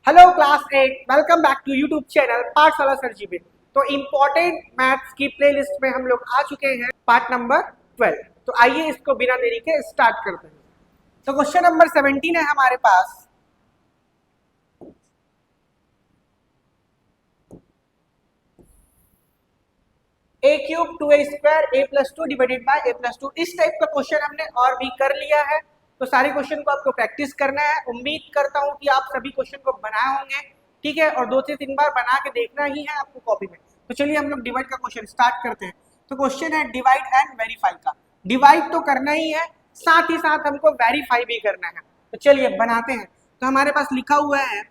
Hello class 8, welcome back to YouTube channel Pathshala sir ji में। तो important maths की playlist में हम लोग आ चुके हैं पार्ट नंबर 12। तो आइए इसको बिना देरी के स्टार्ट करते हैं। तो क्वेश्चन नंबर 17 है हमारे पास। A cube 2a² a+2 divided by a+2। इस टाइप का क्वेश्चन हमने और भी कर लिया है। तो सारे क्वेश्चन को आपको प्रैक्टिस करना है। उम्मीद करता हूं कि आप सभी क्वेश्चन को बनाए होंगे, ठीक है, और 2 से 3 बार बना के देखना ही है आपको कॉपी में। तो चलिए हम लोग डिवाइड का क्वेश्चन स्टार्ट करते हैं। तो क्वेश्चन है डिवाइड एंड वेरीफाई का। डिवाइड तो करना ही है, साथ ही साथ हमको वेरीफाई भी करना है। तो चलिए बनाते हैं। तो हमारे पास लिखा हुआ है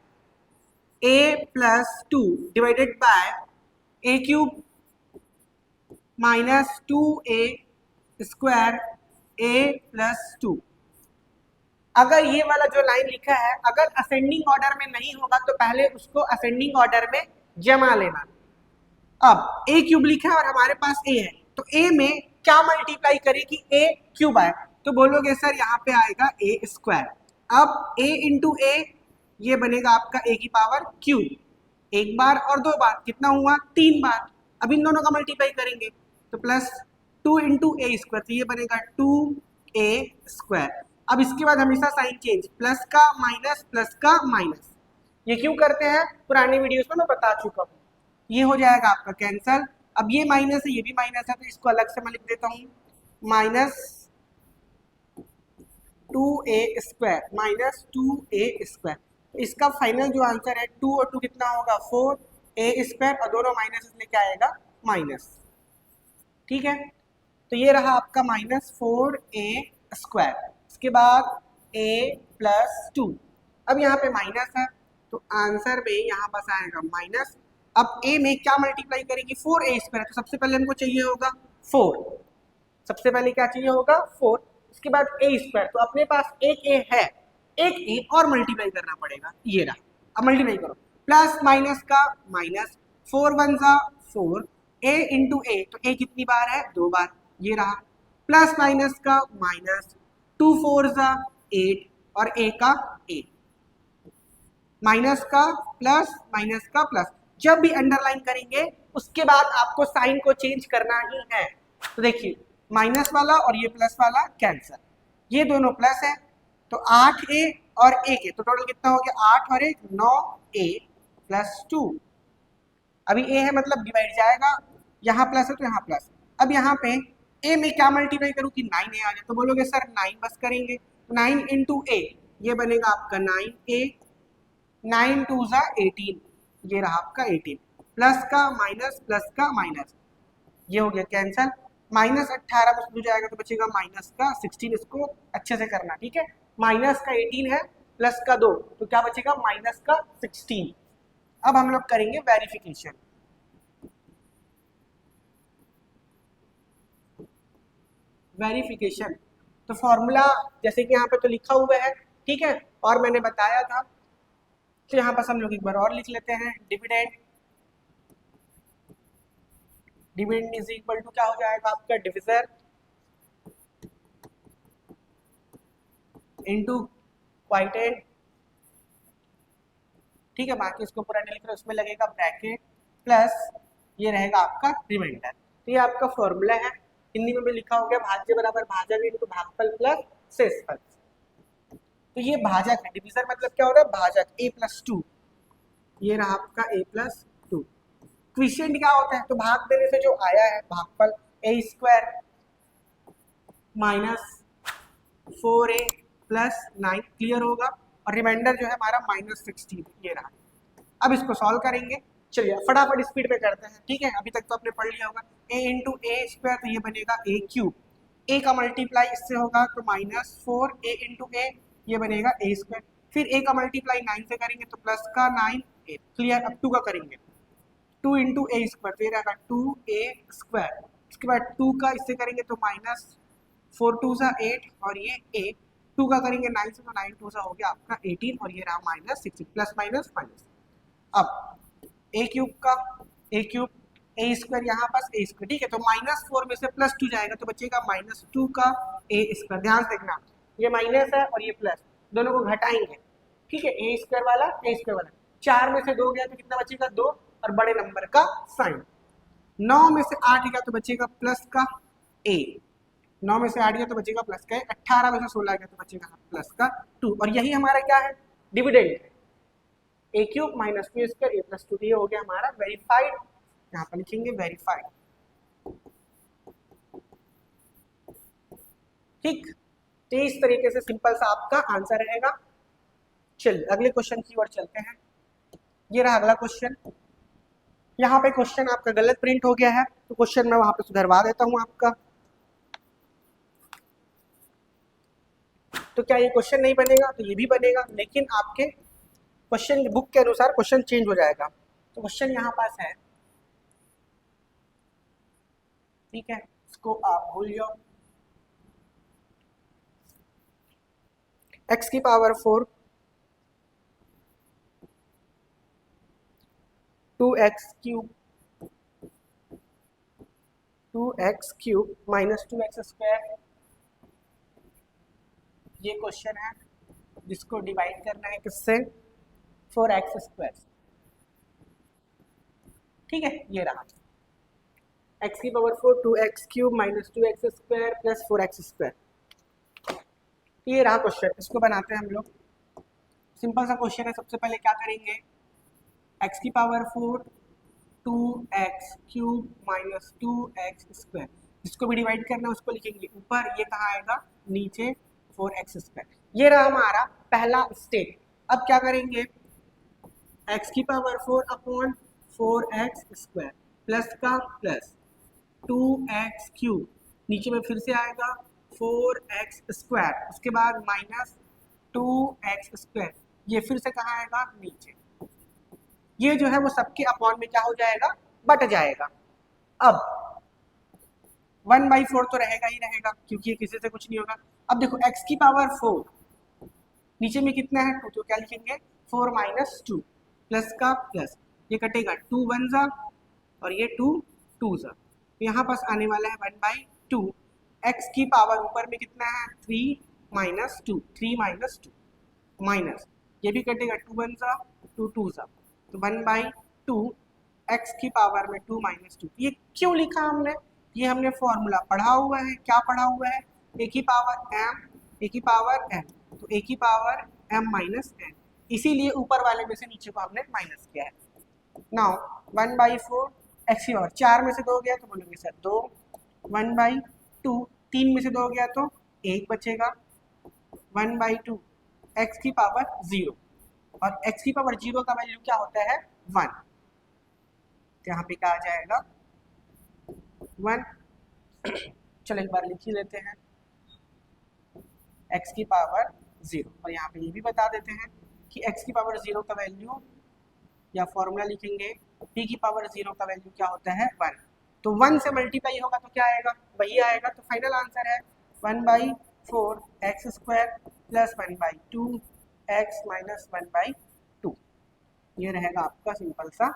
a+2 divided bye a cube -2a² a+2। अगर ये वाला जो लाइन लिखा है अगर असेंडिंग ऑर्डर में नहीं होगा तो पहले उसको असेंडिंग ऑर्डर में जमा लेना। अब ए क्यूब लिखा है और हमारे पास ए है, तो ए में क्या मल्टीप्लाई करे कि ए क्यूब आए? तो बोलोगे सर यहाँ पे आएगा ए स्क्वायर। अब ए इंटू ए ये बनेगा आपका ए की पावर क्यूब, एक बार और 2 बार, कितना हुआ 3 बार। अब इन दोनों का मल्टीप्लाई करेंगे तो प्लस 2 इंटू ए स्क्वायर, तो ये बनेगा 2a²। अब इसके बाद हमेशा साइन चेंज, प्लस का माइनस, प्लस का माइनस। ये क्यों करते हैं पुरानी वीडियोस में मैं बता चुका हूँ। ये हो जाएगा आपका कैंसल। अब ये माइनस है, ये भी माइनस है, तो इसको अलग से मैं लिख देता हूँ -2a² -2a²। इसका फाइनल जो आंसर है 2 और 2 कितना होगा 4a² और दोनों माइनस लेके आएगा माइनस, ठीक है। तो ये रहा आपका -4a²। इसके बाद a+2। अब यहाँ पे माइनस है तो आंसर में यहाँ पास आएगा माइनस। अब a में क्या मल्टीप्लाई करेगी 4a², तो सबसे पहले हमको चाहिए होगा 4। सबसे पहले क्या चाहिए होगा 4। इसके बाद a², तो अपने पास एक a है, एक a और मल्टीप्लाई करना पड़ेगा, ये रहा। अब मल्टीप्लाई करो, प्लस माइनस का माइनस, 4 1 जा 4, a इंटू ए, तो a कितनी बार है 2 बार, ये रहा। प्लस माइनस का माइनस, 2 4 जा 8 और a का a, माइनस का प्लस माइनस का प्लस। जब भी अंडरलाइन करेंगे उसके बाद आपको साइन को चेंज करना ही है। तो देखिए माइनस वाला और ये प्लस वाला कैंसिल, ये दोनों प्लस है तो 8a और 1a, तो टोटल कितना हो गया 8 और 1 9a+2। अभी a है मतलब डिवाइड जाएगा, यहाँ प्लस है तो यहाँ प्लस। अब यहाँ पे a में क्या मल्टीप्लाई करूँ कि 9a आ जाए? तो बोलोगे सर 9 बस करेंगे, 9 इंटू a, ये बनेगा आपका 9a, 9 2 जा 18, ये रहा आपका 18, प्लस का माइनस, प्लस का माइनस, ये हो गया कैंसल। -18 में हो जाएगा तो बचेगा माइनस का 16। इसको अच्छे से करना, ठीक है। माइनस का 18 है, प्लस का 2, तो क्या बचेगा माइनस का 16। अब हम लोग करेंगे वेरिफिकेशन। वेरिफिकेशन तो फॉर्मूला जैसे कि यहाँ पे तो लिखा हुआ है, ठीक है, और मैंने बताया था। तो यहाँ पर हम लोग एक बार और लिख लेते हैं। Dividend, dividend is equal to क्या हो जाएगा आपका डिविजर इनटू क्वाइटेंट, ठीक है। बाकी इसको पूरा नहीं लिख रहे, उसमें लगेगा ब्रैकेट, प्लस ये रहेगा आपका रिमाइंडर। तो ये आपका फॉर्मूला है, हिंदी में भी लिखा हो गया भाज्य बराबर भाजक इनटू भागफल प्लस शेषफल। तो ये भाजक है, डिविजर मतलब क्या हो रहा है भाजक, a+2, ये रहा आपका a+2। क्विशेंट क्या होता है? तो भाग देने से जो आया है भागफल a² -4a + 9 क्लियर होगा, और रिमाइंडर जो है हमारा -16, ये रहा। अब इसको सॉल्व करेंगे, चलिए फटाफट स्पीड में करते हैं, ठीक है। अभी तक तो आपने पढ़ लिया होगा a इंटू a², तो ये बनेगा a³, a का मल्टीप्लाई इससे होगा तो -4a इंटू a, ये बनेगा a²। फिर a का मल्टीप्लाई 9 से करेंगे तो प्लस का 9a, क्लियर। अब 2 का करेंगे, 2 इंटू a², तो ये रहेगा 2a²। इसके बाद 2 का इससे करेंगे तो -4 2 जा 8 और ये a, 2 का करेंगे 9 से तो 9 2 जा हो गया आपका 18 और ये रहा -16, प्लस माइनस माइनस। अब a³ का a³ a² यहाँ पास a², ठीक है। तो -4 में से +2 जाएगा तो बचेगा -2 का a²। ध्यान से देखना, ये माइनस है और ये प्लस, दोनों को घटाएंगे, ठीक है। a² वाला a² वाला, 4 में से 2 गया तो कितना बचेगा 2 और बड़े नंबर का साइन। 9 में से 8 गया तो बचेगा प्लस का a, 9 में से 8 गया तो बचेगा प्लस का a, 18 में से 16 गया तो बचेगा प्लस का 2 और यही हमारा क्या है डिविडेंड है a cube minus 2 square a plus 2, ये हो गया हमारा वेरीफाइड, यहाँ पर लिखेंगे वेरीफाइड। ठीक, तो इस तरीके से सिंपल सा आपका आंसर रहेगा। चलिए अगले क्वेश्चन की ओर चलते हैं। ये रहा अगला क्वेश्चन। यहाँ पे क्वेश्चन आपका गलत प्रिंट हो गया है तो क्वेश्चन मैं वहां पे सुधरवा देता हूं आपका। तो क्या ये क्वेश्चन नहीं बनेगा? तो ये भी बनेगा, लेकिन आपके क्वेश्चन की बुक के अनुसार क्वेश्चन चेंज हो जाएगा। तो क्वेश्चन यहाँ पास है, ठीक है, इसको आप भूल जाओ। x की power 4 2x cube minus 2x square, ये क्वेश्चन है जिसको डिवाइड करना है किससे 4x स्क्वायर। ठीक है, ये रहा x की power 4 2x cube minus 2x square plus 4x square, ये रहा क्वेश्चन। इसको बनाते हैं हम लोग। सिंपल सा क्वेश्चन है। सबसे पहले क्या करेंगे, x की power 4 2x cube minus 2x square, जिसको भी डिवाइड करना है उसको लिखेंगे ऊपर, ये कहाँ आएगा नीचे 4x स्क्वायर। ये रहा हमारा पहला स्टेप। अब क्या करेंगे, x की power 4 upon 4x square plus का प्लस 2x क्यूब, नीचे में फिर से आएगा 4x स्क्वायर, उसके बाद माइनस 2x स्क्वायर, ये फिर से कहाँ आएगा नीचे। ये जो है वो सबके अपॉन में क्या हो जाएगा, बट जाएगा। अब 1/4 तो रहेगा ही रहेगा क्योंकि ये किसी से कुछ नहीं होगा। अब देखो x की पावर 4 नीचे में कितना है 2, तो क्या लिखेंगे 4 माइनस 2 प्लस का प्लस, ये कटेगा 2 1 जा और ये 2 2 जा, तो यहाँ पास आने वाला है 1/2। x की पावर ऊपर में कितना है 3 माइनस 2, 3 माइनस 2 माइनस, ये भी कटेगा 2 1 जा 2 2 जा, तो 1/2 x की पावर में 2 माइनस 2। ये क्यों लिखा हमने, ये हमने फॉर्मूला पढ़ा हुआ है। क्या पढ़ा हुआ है, a की पावर m, a की पावर m, तो a की पावर m माइनस n, इसीलिए ऊपर वाले में से नीचे को हमने माइनस किया है। नाउ 1/4 x की पावर 4 में से 2 गया तो बोलेंगे सर 2, 1/2 3 में से 2 गया तो 1 बचेगा, 1/2 x की पावर 0, और x की पावर 0 का वैल्यू क्या होता है 1, तो यहाँ पे क्या आ जाएगा 1। चलो एक बार लिख ही लेते हैं x की पावर 0, और यहाँ पे ये भी बता देते हैं कि x की पावर 0 का वैल्यू या फॉर्मूला लिखेंगे p की पावर 0 का वैल्यू क्या होता है 1, तो 1 से मल्टीप्लाई होगा तो क्या आएगा वही आएगा। तो फाइनल आंसर है 1/4 x square plus 1/2 x minus 1/2, ये रहेगा आपका सिंपल सा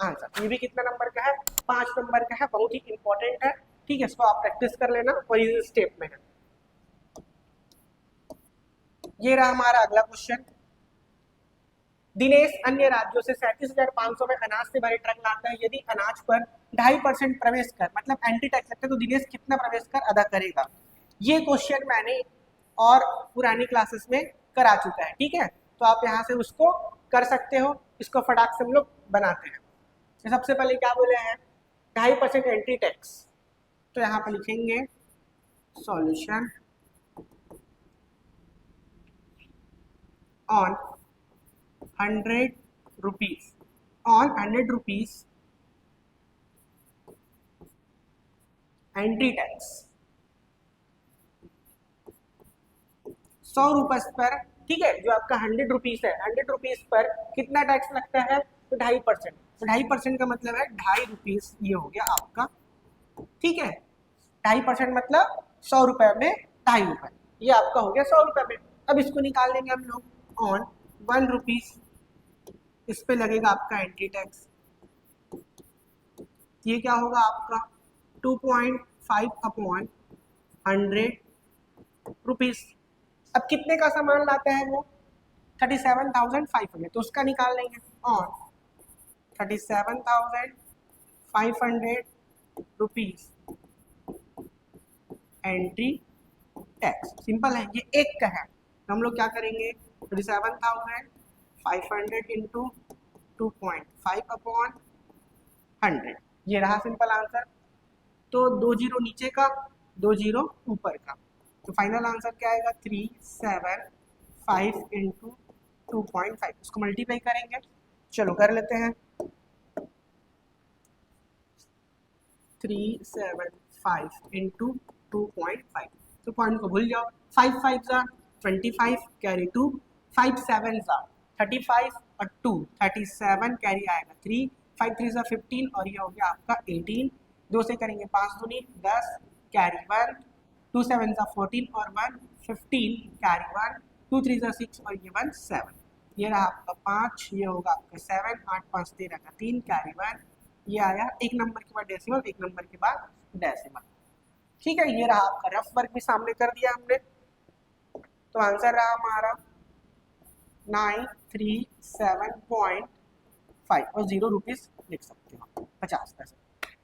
आंसर। ये भी कितना नंबर का है 5 नंबर का है, बहुत ही इंपॉर्टेंट है। ठीक है, इसको आप प्रैक्टिस कर लेना, और इस स्टेप में है। ये रहा हमारा अगला क्वेश्चन। दिनेश अन्य राज्यों से 37,500 में अनाज से भरे ट्रक लाता है, यदि अनाज पर 2.5% प्रवेश कर मतलब एंटी टैक्स लगता है तो दिनेश कितना प्रवेश कर अदा करेगा। ये क्वेश्चन मैंने और पुरानी क्लासेस में करा चुका है। ठीक है, तो आप यहाँ से उसको कर सकते हो। इसको फटाक से हम लोग बनाते हैं। तो सबसे पहले क्या बोले हैं 2.5% एंटी टैक्स, तो यहाँ पे लिखेंगे solution on 100 rupees, on 100 rupees entry tax 100 रुपये पर। ठीक है, जो आपका 100 रुपीज है, 100 रुपीज पर कितना टैक्स लगता है तो 2.5%, तो 2.5% का मतलब है 2.5 रुपीज, ये हो गया आपका। ठीक है, 2.5% मतलब 100 रुपये में 2.5 रुपये, ये आपका हो गया 100 रुपये में। अब इसको निकाल लेंगे हम लोग ऑन 1 रुपीज, इस पे लगेगा आपका एंट्री टैक्स, ये क्या होगा आपका 2.5 अपॉन 100 रुपीज। अब कितने का सामान लाता है वो 37,500, तो उसका निकाल लेंगे और 37,500 रुपीज एंट्री टैक्स। सिंपल है, ये एक का है तो हम लोग क्या करेंगे 37,500 इंटू 2.5 अपॉन 100, ये रहा सिंपल आंसर। तो 2 जीरो नीचे का 2 जीरो ऊपर का, तो फाइनल आंसर क्या आएगा 375 इंटू 2.5, उसको मल्टीप्लाई करेंगे। चलो कर लेते हैं 375 इंटू 2.5, तो पॉइंट को भूल जाओ, 5 5 जा 25 कैरी 2, 5 7 जा 35 और 2 37 कैरी आएगा 3, 5 3 जा 15 और ये हो गया आपका 18, 2 से करेंगे 5 दूनी 10 कैरी 1, 2 7 जा 14 और 1 15 कैरी 1, 2 3 जा 6 और ये 1 7, ये रहा आपका 5, ये होगा आपका 7, 8 5 13 का 3 कैरी 1, ये आया एक नंबर के बाद डेसिमल, एक नंबर के बाद डेसिमल। ठीक है, ये रहा आपका रफ वर्क भी सामने कर दिया हमने। तो आंसर रहा हमारा 937.5 और 0 रुपीज लिख सकते हो 50 पैसे।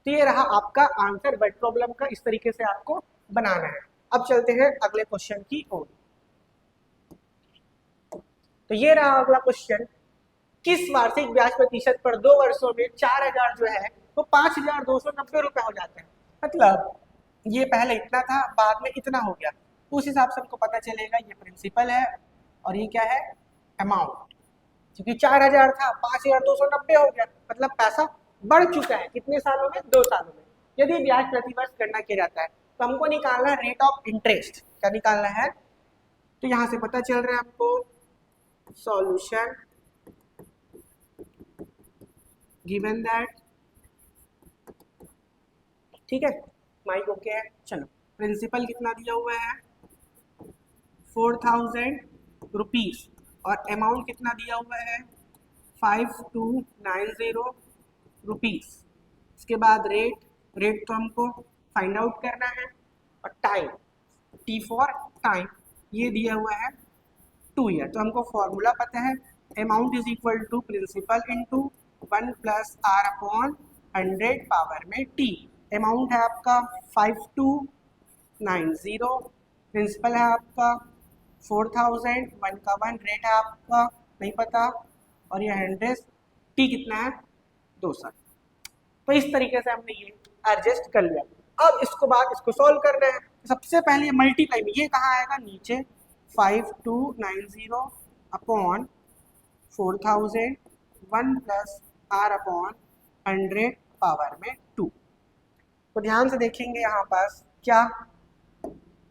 तो ये रहा आपका आंसर वर्ड प्रॉब्लम का, इस तरीके से आपको बनाना है। अब चलते हैं अगले क्वेश्चन की ओर। तो ये रहा अगला क्वेश्चन, किस वार्षिक ब्याज प्रतिशत पर 2 वर्षों में 4000 जो है वो 5290 रुपए हो जाते हैं। मतलब ये पहले इतना था, बाद में इतना हो गया, उस हिसाब से हमको पता चलेगा ये प्रिंसिपल है और ये क्या है अमाउंट। क्योंकि 4000 था 5290 हो गया, मतलब पैसा बढ़ चुका है कितने सालों में 2 सालों में। यदि ब्याज प्रतिवर्ष गणना किया जाता है तो हमको निकालना है रेट ऑफ इंटरेस्ट। क्या निकालना है, तो यहाँ से पता चल रहा है हमको सॉल्यूशन गिवन दैट, ठीक है माइक ओके है। चलो प्रिंसिपल कितना दिया हुआ है 4000 रुपीज और अमाउंट कितना दिया हुआ है 5290 रुपीज। इसके बाद रेट तो हमको फाइंड आउट करना है और टाइम टी फॉर टाइम ये दिया हुआ है 2 ईयर। तो हमको फॉर्मूला पता है amount is equal to principal into 1 plus r upon 100 power में टी। अमाउंट है आपका 5290, प्रिंसिपल है आपका 4000, 1 का 1, रेट है आपका नहीं पता और ये 100, टी कितना है 200। तो इस तरीके से हमने ये एडजस्ट कर लिया। अब इसको सॉल्व करना है। सबसे पहले मल्टीप्लाई में ये कहाँ आएगा नीचे 5290 upon 4000, 1 plus r upon 100 power में 2। तो ध्यान से देखेंगे यहाँ पास क्या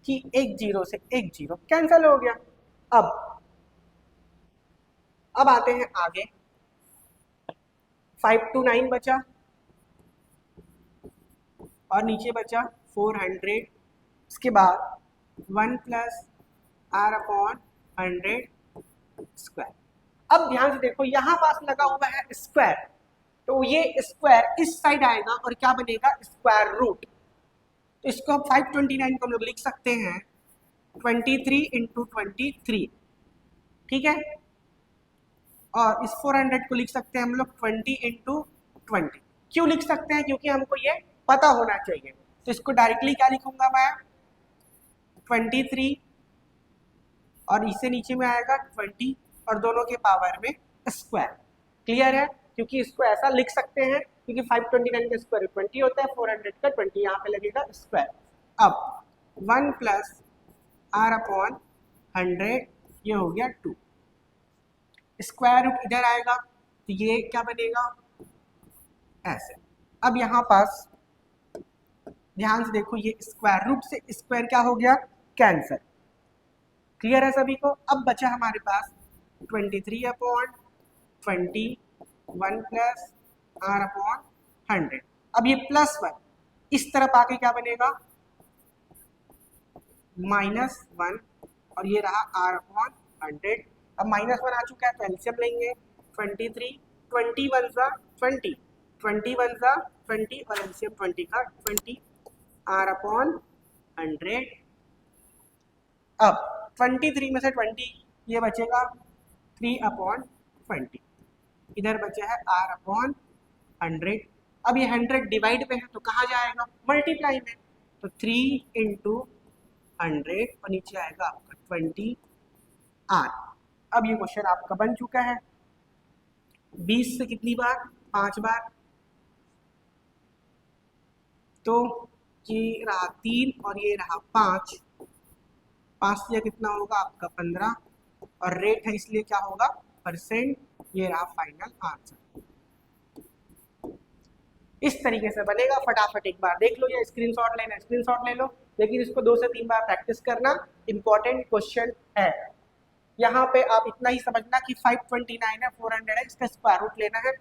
कि एक जीरो से एक जीरो कैंसिल हो गया। अब आते हैं आगे, 529 बचा और नीचे बचा 400, इसके बाद 1 प्लस आर अपॉन 100 स्क्वायर। अब ध्यान से देखो यहाँ पास लगा हुआ है स्क्वायर, तो ये स्क्वायर इस साइड आएगा और क्या बनेगा स्क्वायर रूट। तो इसको 529 को हम लोग लिख सकते हैं 23 इंटू 23, ठीक है, और इस 400 को लिख सकते हैं हम लोग 20 इंटू 20। क्यों लिख सकते हैं, क्योंकि हमको ये पता होना चाहिए। तो इसको डायरेक्टली क्या लिखूंगा मैं 23 और इससे नीचे में आएगा 20 और दोनों के पावर में स्क्वायर। क्लियर है, क्योंकि इसको ऐसा लिख सकते हैं क्योंकि 529 का स्क्वायर 20 होता है, 400 का 20 यहाँ पे लगेगा स्क्वायर। अब 1 प्लस आर अपॉन 100 ये हो गया 2, स्क्वायर रूट इधर आएगा तो ये क्या बनेगा ऐसे। अब यहाँ पास ध्यान से देखो ये स्क्वायर रूट से स्क्वायर क्या हो गया कैंसर। क्लियर है सभी को। अब बचा हमारे पास 23 अपॉन 20, 1 प्लस आर अपॉन 100। अब ये +1 इस तरफ आके क्या बनेगा -1 और ये रहा आर अपॉन 100। अब -1 आ चुका है तो एलसीएम लेंगे 23, 21 ज़ा 20, 21 ज़ा 20 और एलसीएम 20 का 20 आर अपॉन 100। अब 23 में से 20 ये बचेगा 3/20, इधर बचा है r/100। अब ये 100 डिवाइड पे है तो कहाँ जाएगा, मल्टीप्लाई में, तो 3 × 100 और नीचे आएगा आपका 20r। अब ये क्वेश्चन आपका बन चुका है। 20 से कितनी बार, 5 बार, तो ये रहा 3 और ये रहा 5, 5 से कितना होगा आपका 15, और रेट है इसलिए क्या होगा, परसेंट। ये रहा फाइनल आंसर। इस तरीके से बनेगा, फटाफट एक बार देख लो, या स्क्रीनशॉट लेना स्क्रीनशॉट ले लो, लेकिन इसको 2 से 3 बार प्रैक्टिस करना, इंपॉर्टेंट क्वेश्चन है। यहाँ पे आप इतना ही समझना कि 529 है, 400 है, इसका स्क्वायर रूट लेना है।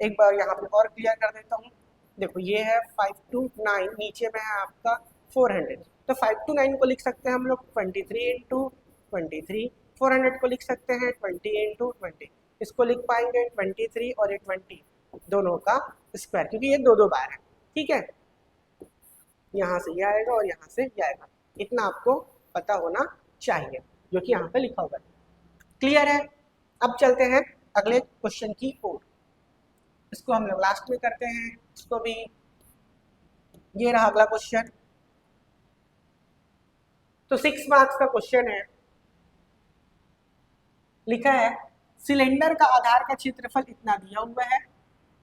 एक बार यहाँ पे और क्लियर कर देता हूँ। देखो ये है 529, नीचे में है आपका 400, तो 529 को लिख सकते हैं हम लोग 23 × 23, 400 को लिख सकते हैं 20 × 20, इसको लिख पाएंगे 23 और ये 20 दोनों का स्क्वायर, क्योंकि ये 2 बार है। ठीक है, यहाँ से ये आएगा और यहाँ से ये आएगा, इतना आपको पता होना चाहिए, जो कि यहाँ पे लिखा हुआ है। क्लियर है? अब चलते हैं अगले क्वेश्चन की ओर। इसको हम लोग लास्ट में करते हैं, इसको भी। ये रहा अगला क्वेश्चन। तो 6 मार्क्स का क्वेश्चन है। लिखा है सिलेंडर का आधार का क्षेत्रफल इतना दिया हुआ है,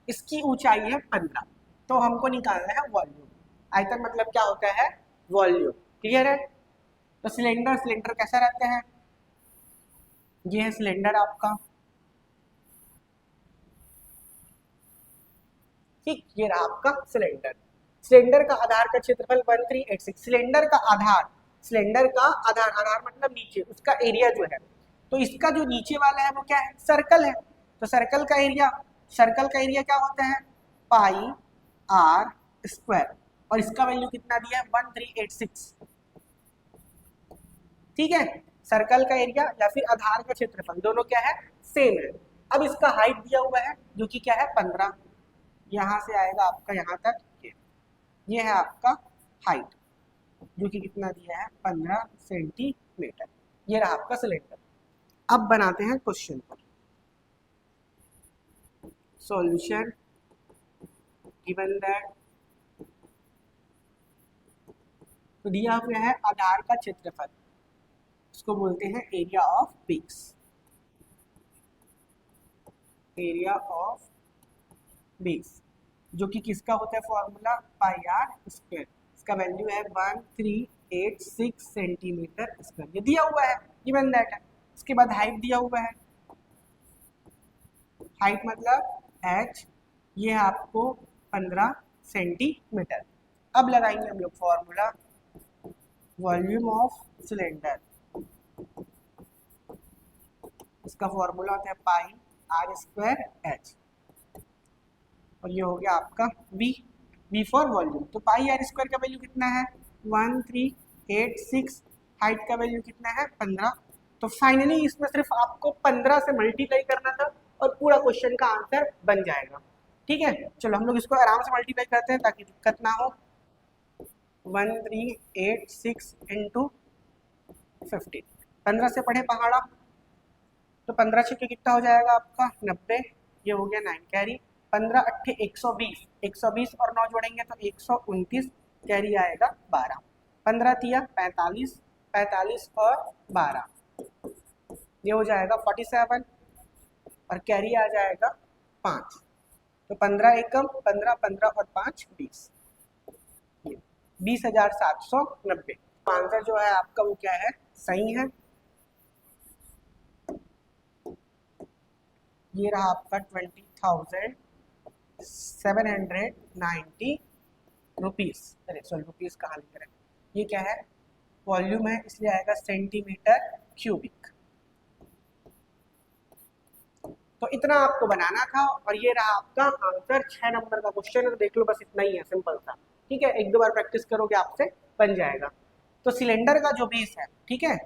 इसकी ऊंचाई है 15, तो हमको निकालना है वॉल्यूम। आयतन मतलब क्या होता है, वॉल्यूम। क्लियर है? तो सिलेंडर कैसा रहता है, ये है सिलेंडर आपका, ठीक, ये रहा आपका सिलेंडर। सिलेंडर का आधार का क्षेत्रफल 1386। सिलेंडर का आधार मतलब नीचे, उसका एरिया जो है, तो इसका जो नीचे वाला है वो क्या है, सर्कल है। तो सर्कल का एरिया क्या होता है, πr², और इसका वैल्यू कितना दिया है 1386। ठीक है, सर्कल का एरिया या फिर आधार का क्षेत्रफल दोनों क्या है, सेम है। अब इसका हाइट दिया हुआ है जो कि क्या है 15, यहाँ से आएगा आपका यहाँ तक, ये है आपका हाइट जो कि कितना दिया है 15 सेंटीमीटर। ये रहा आपका सिलेंडर। अब बनाते हैं क्वेश्चन पर सॉल्यूशन। गिवन दैट, तो दिया हुआ है आधार का क्षेत्रफल, इसको बोलते हैं area of base. Area of base जो कि किसका होता है फॉर्मूला, πr²। इसका वैल्यू है 1386 सेंटीमीटर स्क्वायर, ये दिया हुआ है, गिवन दैट है। इसके बाद हाइट दिया हुआ है, हाइट मतलब h, ये है आपको 15 सेंटीमीटर। अब लगाएंगे हम लोग फॉर्मूला, वॉल्यूम ऑफ सिलेंडर, इसका फॉर्मूला होता है πr²h, और ये हो गया आपका v फॉर वॉल्यूम। तो πr² का वैल्यू कितना है 1386, हाइट का वैल्यू कितना है 15। तो फाइनली इसमें सिर्फ आपको 15 से मल्टीप्लाई करना था और पूरा क्वेश्चन का आंसर बन जाएगा। ठीक है, चलो हम लोग इसको आराम से मल्टीप्लाई करते हैं ताकि दिक्कत ना हो। 1386 × 50, 15 से पढ़े पहाड़ा, तो 15 से कितना हो जाएगा आपका 90, ये हो गया 9 कैरी। 15 8 120, 120 और 9 जोड़ेंगे तो 129, कैरी आएगा 12। 15 तिया 45, 45 और 12, ये हो जाएगा 47, और कैरी आ जाएगा 5। तो 15 एकम 15, 15 और 5 20, 20,790। आंसर जो है आपका वो क्या है, सही है। ये रहा आपका 20,790 रुपीज़। अरे सॉरी, रुपीज़ कहाँ लिख रहे हैं, ये क्या है, वॉल्यूम है इसलिए आएगा सेंटीमीटर क्यूबिक। तो इतना आपको बनाना था, और ये रहा आपका आंसर। 6 नंबर का क्वेश्चन है, देख लो, बस इतना ही है, सिंपल सा। ठीक है, 1-2 बार प्रैक्टिस करोगे आपसे बन जाएगा। तो सिलेंडर का जो बेस है, ठीक है,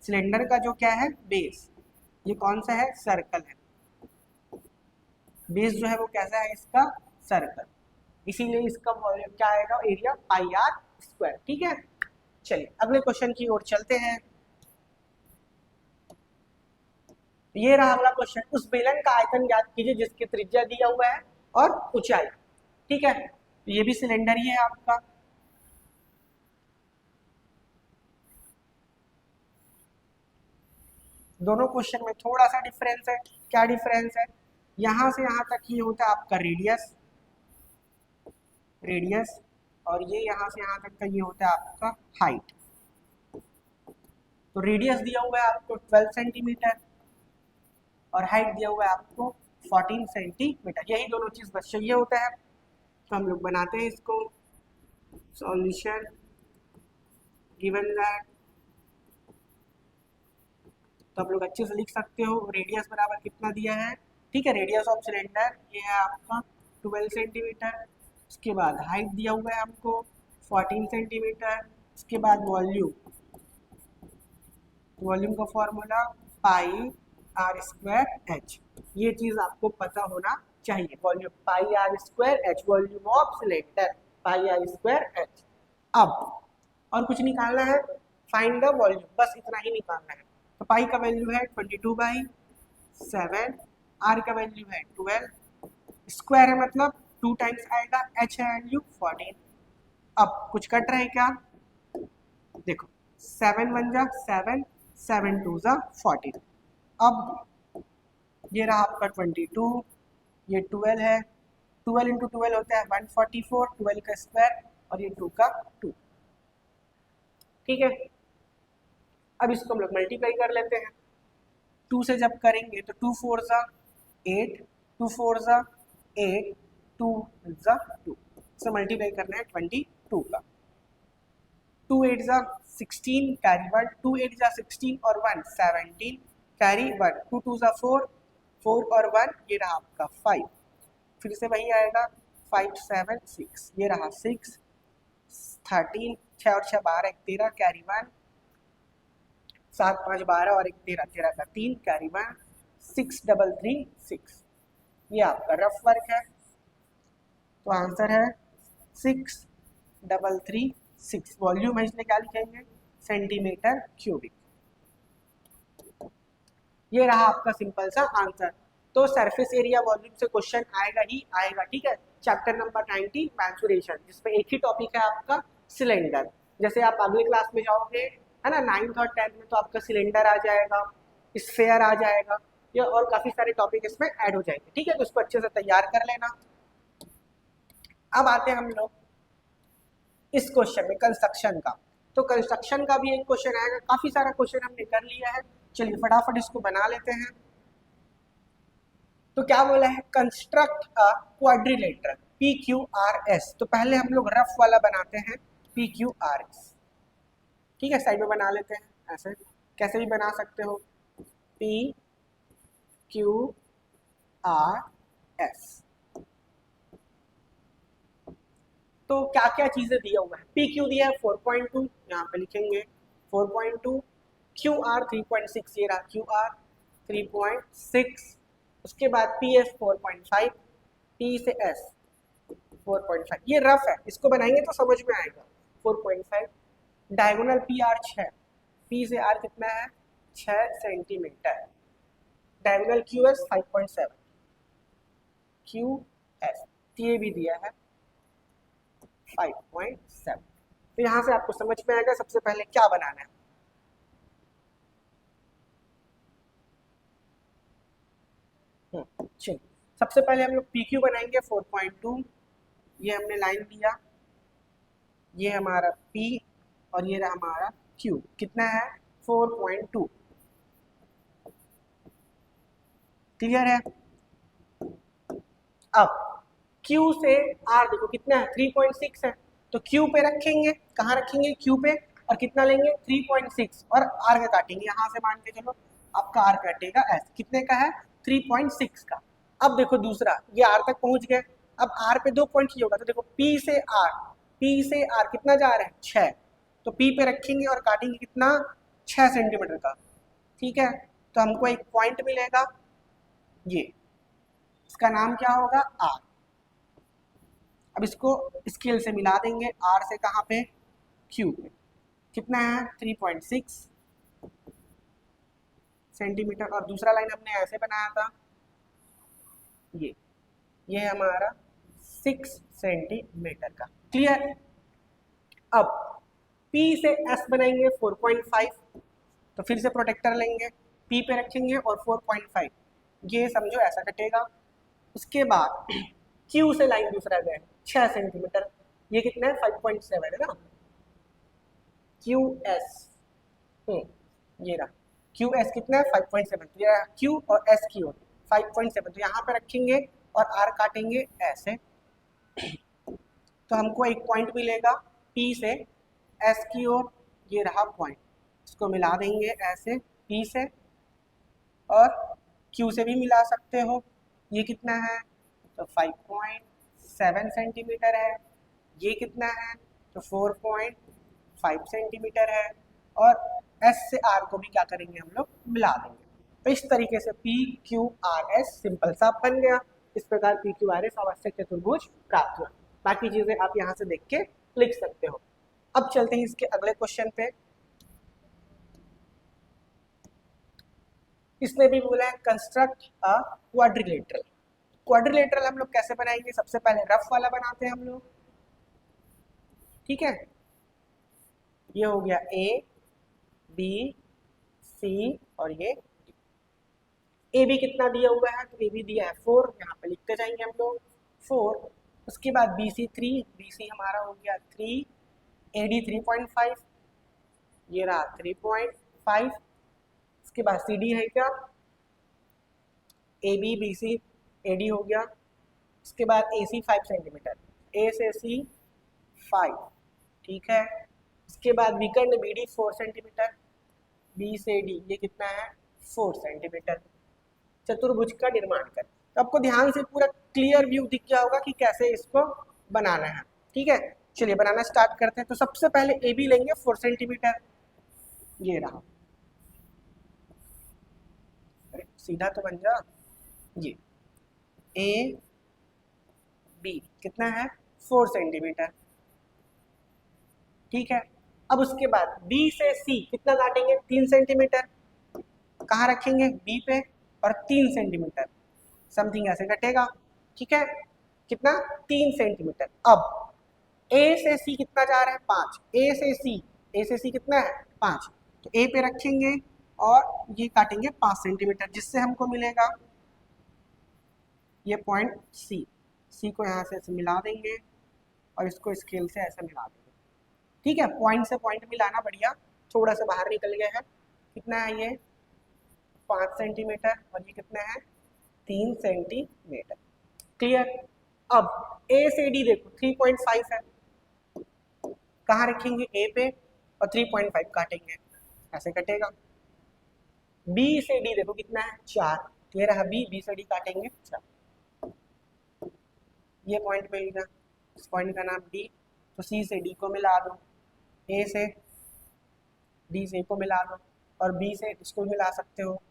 सिलेंडर का जो क्या है बेस, ये कौन सा है, सर्कल है। बेस जो है वो कैसा है, इसका सर्कल, इसीलिए इसका वॉल्यूम क्या आएगा, एरिया πr²। ठीक है, चलिए अगले क्वेश्चन की ओर चलते हैं। ये रहा अगला क्वेश्चन, उस बेलन का आयतन ज्ञात कीजिए जिसकी त्रिज्या दिया हुआ है और ऊंचाई। ठीक है, तो ये भी सिलेंडर ही है आपका। दोनों क्वेश्चन में थोड़ा सा डिफरेंस है। क्या डिफरेंस है? यहां से यहां तक ये होता है आपका रेडियस, रेडियस, और ये यहां से यहां तक का ये होता है आपका हाइट। तो रेडियस दिया हुआ है आपको 12 सेंटीमीटर और हाइट दिया हुआ है आपको 14 सेंटीमीटर। यही दोनों चीज बस चाहिए होता है। तो हम लोग बनाते हैं इसको। सॉल्यूशन गिवन दैट, तो आप लोग अच्छे से लिख सकते हो। रेडियस बराबर कितना दिया है? ठीक है, रेडियस ऑफ सिलेंडर ये है आपका 12 सेंटीमीटर। उसके बाद हाइट दिया हुआ है हमको 14 सेंटीमीटर। उसके बाद वॉल्यूम, वॉल्यूम का formula pi r square h. ये चीज आपको पता होना चाहिए। Volume pi r square h, volume of cylinder pi r square h. अब और कुछ निकालना है, फाइंड द वॉल्यूम, बस इतना ही निकालना है। तो पाई का वैल्यू है 22/7, आर का वैल्यू है 12, स्क्वायर है मतलब 2 टाइम्स आएगा, एच है वैल्यू 14। अब कुछ कट रहा है क्या? देखो 7 1 जा 7, 7 2 जा 14। अब ये रहा आपका 22, ये 12 है, 12 इंटू 12 होता है 144, 12 का स्क्वायर और ये 2 का 2। ठीक है, अब इसको हम लोग मल्टीप्लाई कर लेते हैं। 2 से जब करेंगे तो 2 4 जा 8, 2 4 जा 8, 2 जा 2 से मल्टीप्लाई करना है 22 का। 2 8 जा 16 कैरी 1, 2 8 जा 16 और 1 17 कैरी 1, 2 2 जा 4, 4 और 1 ये रहा आपका 5। फिर से वही आएगा 5 7 6, ये रहा 6 13, 6 और 6 12 1 13 कैरी 1, 7 5 12 और 1 13, 13 का 3 कैरी 1, 6 3 3 6। ये आपका रफ वर्क है। तो आंसर है 6 3 3 6। वॉल्यूम है इसलिए क्या लिखेंगे? Centimetre cubic. ये रहा आपका सिंपल सा आंसर। तो सरफेस एरिया वॉल्यूम से क्वेश्चन आएगा ही आएगा। ठीक है, चैप्टर नंबर 19 मैंसुरेशन, जिसमें एक ही टॉपिक है आपका सिलेंडर। जैसे आप अगले क्लास में जाओगे है ना 9th और 10th में, तो आपका सिलेंडर आ जाएगा, स्फेयर आ जाएगा, ये और काफी सारे टॉपिक इसमें ऐड हो जाएंगे। ठीक है, तो इसको अच्छे से तैयार कर लेना। अब आते हैं हम लोग इस क्वेश्चन में कंस्ट्रक्शन का। तो कंस्ट्रक्शन का भी एक क्वेश्चन आएगा। काफी सारा क्वेश्चन हमने कर लिया है, चलिए फटाफट इसको बना लेते हैं। तो क्या बोला है? Construct a quadrilateral PQRS। तो पहले हम लोग रफ वाला बनाते हैं PQRS। ठीक है, साइड में बना लेते हैं। ऐसे कैसे भी बना सकते हो, PQRS। तो क्या क्या चीजें दिया हुआ है? PQ दिया है 4.2, यहाँ पे लिखेंगे 4.2, QR 3.6, ये रहा QR 3.6। उसके बाद PS 4.5, P से S 4.5। ये रफ है, इसको बनाएंगे तो समझ में आएगा। 4.5 डायगोनल PR 6, P से R कितना है? 6 सेंटीमीटर। डायगोनल QS 5.7, QS ये भी दिया है 5.7। तो यहां से आपको समझ में आएगा सबसे पहले क्या बनाना है। चलिए सबसे पहले हम लोग PQ बनाएंगे 4.2। ये हमने लाइन दिया, ये हमारा P और ये रहा हमारा Q। कितना है? 4.2। क्लियर है? अब Q से R देखो कितना है? 3.6 है। तो Q पे रखेंगे, कहाँ रखेंगे? Q पे, और कितना लेंगे? 3.6 और R का काटेंगे। यहाँ से मान के चलो आपका R कटेगा ऐसे। कितने का है? 3.6 का। अब देखो दूसरा, ये R तक पहुंच गए। अब R पे 2 पॉइंट ही होगा, तो देखो P से R कितना जा रहा है? 6। तो P पे रखेंगे और काटेंगे कितना? 6 सेंटीमीटर का। ठीक है, तो हमको एक पॉइंट मिलेगा, ये इसका नाम क्या होगा? R। अब इसको स्केल से मिला देंगे, R से कहाँ पे? Q पे। कितना है? 3.6 सेंटीमीटर, और दूसरा लाइन हमने ऐसे बनाया था, ये हमारा 6 सेंटीमीटर का। क्लियर। अब P से S बनाएंगे 4.5, तो फिर से प्रोटेक्टर लेंगे, P पे रखेंगे और 4.5, ये समझो ऐसा कटेगा। उसके बाद Q से लाइन दूसरा गए 6 सेंटीमीटर, ये कितना है 5.7 है ना, QS, ये रहा QS कितना है 5.7, तो ये Q और S की ओर 5.7, तो यहाँ पे रखेंगे और R काटेंगे ऐसे, तो हमको एक पॉइंट मिलेगा P से S की ओर, ये रहा पॉइंट, इसको मिला देंगे ऐसे P से, और Q से भी मिला सकते हो, ये कितना है तो 5.7 सेंटीमीटर है, ये कितना है तो 4.5 सेंटीमीटर है, और S से R को भी क्या करेंगे हम लोग मिला देंगे। तो इस तरीके से PQRS सिंपल सा बन गया। इस प्रकार PQRS आवश्यक चतुर्भुज प्राप्त हुआ। बाकी चीजें आप यहाँ से देख के लिख सकते हो। अब चलते हैं इसके अगले क्वेश्चन पे। इसने भी बोला है कंस्ट्रक्ट अ क्वाड्रिलेटरल। क्वाड्रिलेटरल हम लोग कैसे बनाएंगे, सबसे पहले रफ वाला बनाते हैं हम लोग, ठीक है। ये हो गया A B C और ये A B कितना दिया हुआ है, तो A B दिया है 4, यहाँ पे लिखते जाएंगे हम लोग 4। उसके बाद BC 3, BC हमारा हो गया 3, AD 3.5, ये रहा 3.5। उसके बाद CD है क्या, AB BC AD हो गया। उसके बाद AC 5 सेंटीमीटर, A से C 5, ठीक है। उसके बाद विकर्ण BD 4 सेंटीमीटर, B से D ये कितना है 4 सेंटीमीटर। चतुर्भुज का निर्माण कर, तो आपको ध्यान से पूरा क्लियर व्यू दिख गया होगा कि कैसे इसको बनाना है, ठीक है। चलिए बनाना स्टार्ट करते हैं। तो सबसे पहले AB लेंगे 4 सेंटीमीटर, ये रहा, अरे सीधा तो बन जा, ये AB कितना है 4 सेंटीमीटर, ठीक है। अब उसके बाद B से C कितना काटेंगे 3 सेंटीमीटर, कहाँ रखेंगे B पे, और 3 सेंटीमीटर समथिंग ऐसे कटेगा, ठीक है। कितना 3 सेंटीमीटर। अब A से C कितना जा रहा है 5, A से C कितना है 5, तो A पे रखेंगे और ये काटेंगे 5 सेंटीमीटर, जिससे हमको मिलेगा ये पॉइंट C को यहाँ से ऐसे मिला देंगे और इसको स्केल से ऐसे मिला देंगे, ठीक है। पॉइंट से पॉइंट मिलाना बढ़िया, थोड़ा सा बाहर निकल गया है, कितना है ये 5 सेंटीमीटर, और ये कितना है 3 सेंटीमीटर, क्लियर। अब A से D देखो 3.5 है, कहाँ रखेंगे A पे और 3.5 काटेंगे, ऐसे कटेगा। B से D देखो कितना है 4, ये रहा B से D काटेंगे 4, ये पॉइंट मिल गया, इस पॉइंट का नाम D। तो C से D को मिला दो, A से D से A को मिला दो, और B से इसको मिला सकते हो।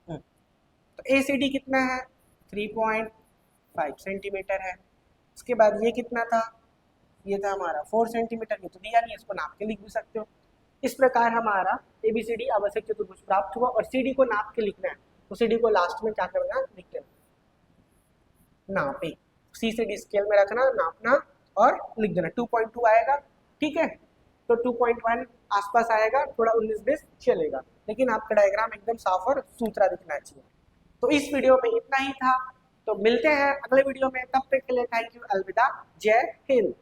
तो A से D कितना है 3.5 सेंटीमीटर है। उसके बाद ये कितना था, ये था हमारा 4 सेंटीमीटर, ये तो दिया नहीं, इसको नाप के लिख भी सकते हो। इस प्रकार हमारा ABCD आवश्यक चतुर्भुज प्राप्त हुआ, और CD को नाप के लिखना है, तो CD को लास्ट में क्या करना लिख लेना, नापे, C से D स्केल में रखना, नापना और लिख देना, 2.2 आएगा, ठीक है। तो 2.1 आसपास आएगा, थोड़ा 19-20 चलेगा, लेकिन आपका डायग्राम एकदम साफ और सुथरा दिखना चाहिए। तो इस वीडियो में इतना ही था, तो मिलते हैं अगले वीडियो में, तब तक के लिए थैंक यू, अलविदा, जय हिंद।